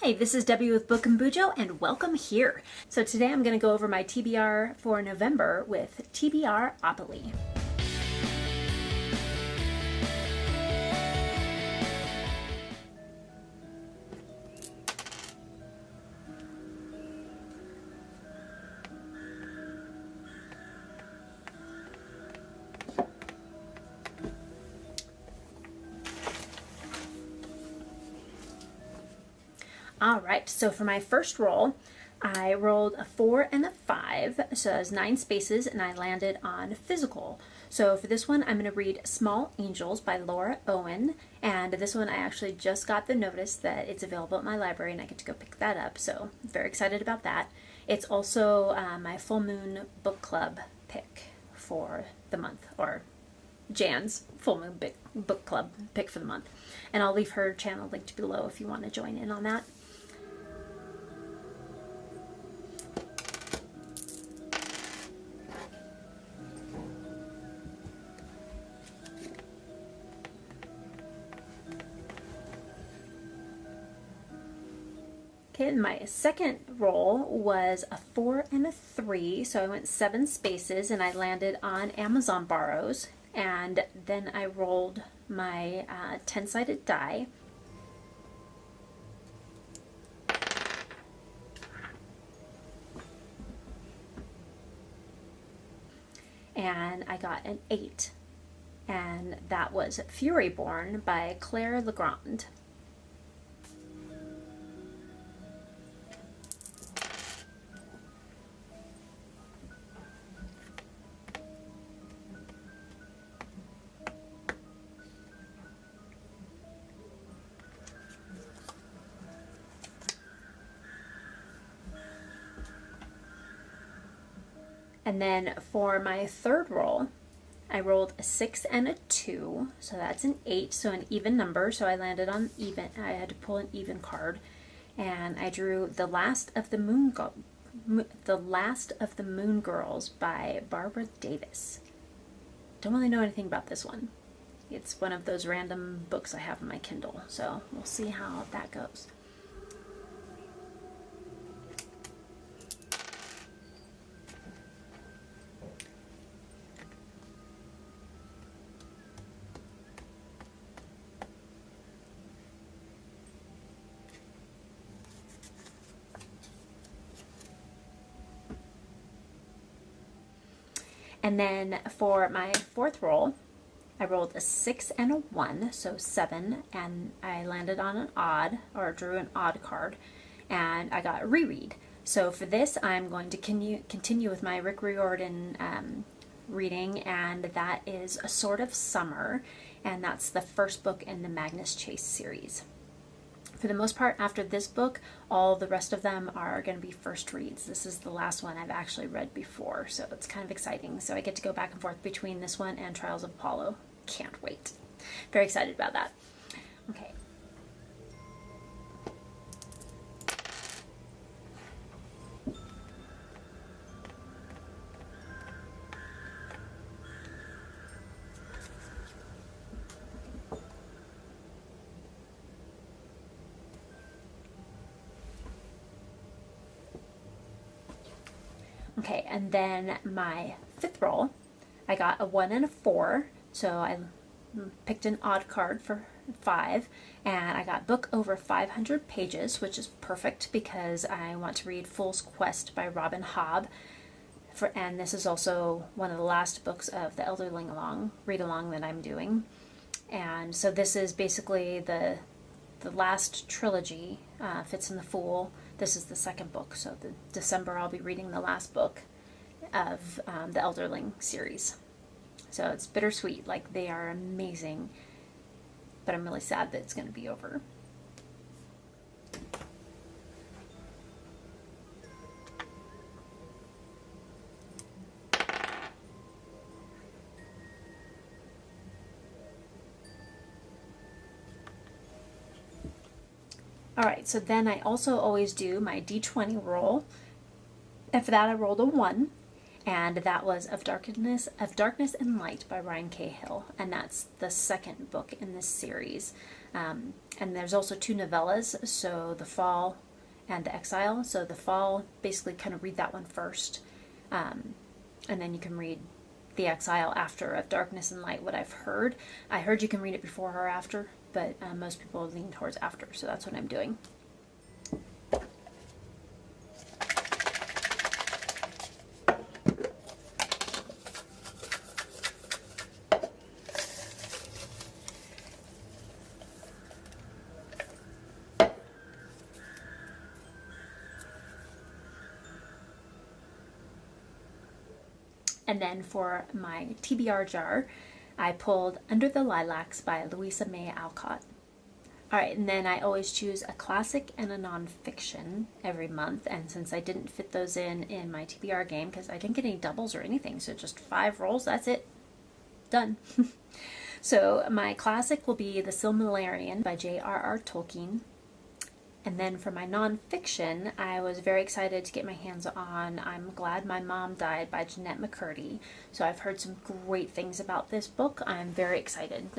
Hi, this is Debbie with Book and Bujo, and welcome here. So today I'm going to go over my TBR for November with TBRopoly. Alright, so for my first roll, I rolled a 4 and a 5, so that's 9 spaces, and I landed on physical. So for this one, I'm going to read Small Angels by Laura Owen, and this one I actually just got the notice that it's available at my library, and I get to go pick that up, so I'm very excited about that. It's also my full moon book club pick for the month, or Jan's full moon book club pick for the month, and I'll leave her channel linked below if you want to join in on that. Okay, my second roll was a 4 and a 3, so I went 7 spaces and I landed on Amazon Borrows, and then I rolled my 10-sided die. And I got an 8, and that was Furyborn by Claire Legrand. And then for my third roll, I rolled a 6 and a 2, so that's an 8, so an even number, so I landed on even. I had to pull an even card, and I drew The Last of the Moon Girls by Barbara Davis. Don't really know anything about this one. It's one of those random books I have on my Kindle, so we'll see how that goes. And then for my fourth roll, I rolled a 6 and a 1, so 7, and I landed on an odd, or drew an odd card, and I got a reread. So for this, I'm going to continue with my Rick Riordan reading, and that is A Sword of Summer, and that's the first book in the Magnus Chase series. For the most part, after this book, all the rest of them are going to be first reads. This is the last one I've actually read before, so it's kind of exciting. So I get to go back and forth between this one and Trials of Apollo. Can't wait. Very excited about that. Okay. Okay, and then my fifth roll, I got a 1 and a 4, so I picked an odd card for 5, and I got book over 500 pages, which is perfect because I want to read Fool's Quest by Robin Hobb, and this is also one of the last books of the Elderling read-along that I'm doing. And so this is basically the last trilogy, Fitz and the Fool. This is the second book, so the December I'll be reading the last book of the Elderling series. So it's bittersweet, like they are amazing, but I'm really sad that it's going to be over. Alright, so then I also always do my D20 roll, and for that I rolled a 1, and that was Of Darkness and Light by Ryan Cahill, and that's the second book in this series. And there's also 2 novellas, so The Fall and The Exile. So The Fall, basically kind of read that one first, and then you can read The Exile after Of Darkness and Light, what I've heard. I heard you can read it before or after, but most people lean towards after, so that's what I'm doing. And then for my TBR jar, I pulled Under the Lilacs by Louisa May Alcott. Alright, and then I always choose a classic and a nonfiction every month, and since I didn't fit those in my TBR game, because I didn't get any doubles or anything, so just 5 rolls, that's it. Done. So my classic will be The Silmarillion by J.R.R. Tolkien. And then for my nonfiction, I was very excited to get my hands on I'm Glad My Mom Died by Jeanette McCurdy. So I've heard some great things about this book. I'm very excited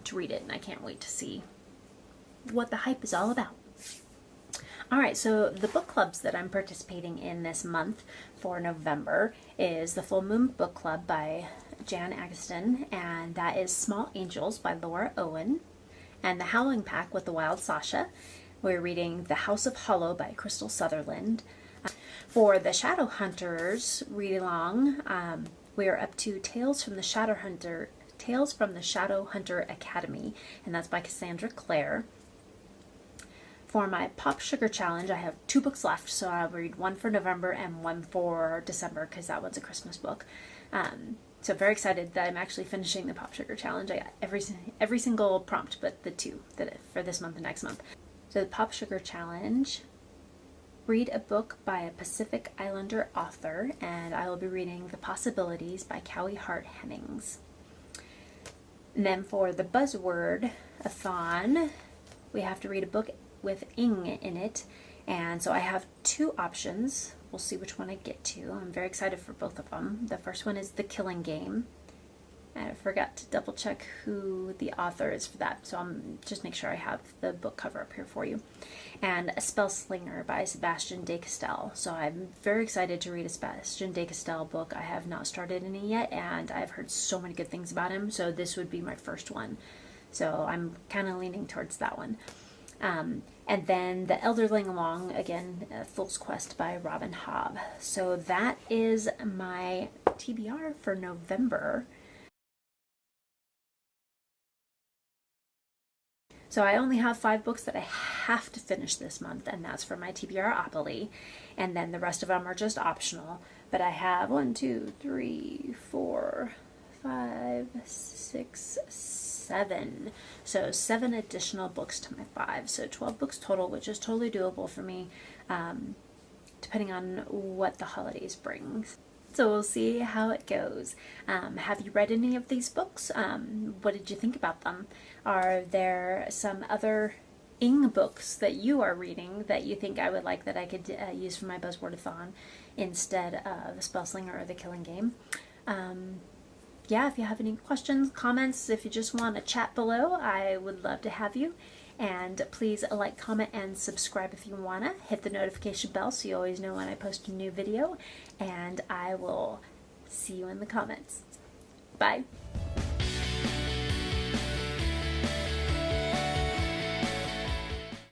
to read it, and I can't wait to see what the hype is all about. Alright, so the book clubs that I'm participating in this month for November is the Full Moon Book Club by Jan Agaston, and that is Small Angels by Laura Owen, and the Howling Pack with the Wild Sasha. We're reading The House of Hollow by Crystal Sutherland. For the Shadowhunters read-along, we are up to Tales from the Shadowhunter Academy, and that's by Cassandra Clare. For my Pop Sugar Challenge, I have 2 books left, so I'll read one for November and one for December, because that one's a Christmas book. So very excited that I'm actually finishing the Pop Sugar Challenge. I got every single prompt but the 2 for this month and next month. So the Pop Sugar Challenge, read a book by a Pacific Islander author, and I will be reading The Possibilities by Cowie Hart Hemmings. And then for the Buzzword-a-thon, we have to read a book with ing in it, and so I have 2 options. We'll see which one I get to. I'm very excited for both of them. The first one is The Killing Game. And I forgot to double check who the author is for that, so I'll just make sure I have the book cover up here for you. And A Spellslinger by Sebastian de Castell. So I'm very excited to read a Sebastian de Castell book. I have not started any yet, and I've heard so many good things about him, so this would be my first one. So I'm kind of leaning towards that one. And then The Elderling Along, again, Fool's Quest by Robin Hobb. So that is my TBR for November. So I only have 5 books that I have to finish this month, and that's for my TBRopoly. And then the rest of them are just optional. But I have 1, 2, 3, 4, 5, 6, 7. So 7 additional books to my 5. So 12 books total, which is totally doable for me, depending on what the holidays bring. So we'll see how it goes. Have you read any of these books? What did you think about them? Are there some other ing books that you are reading that you think I would like that I could use for my Buzzword-a-thon instead of The Spellslinger or The Killing Game? Yeah, if you have any questions, comments, if you just want to chat below, I would love to have you. And please like, comment, and subscribe if you want to. Hit the notification bell so you always know when I post a new video. And I will see you in the comments. Bye.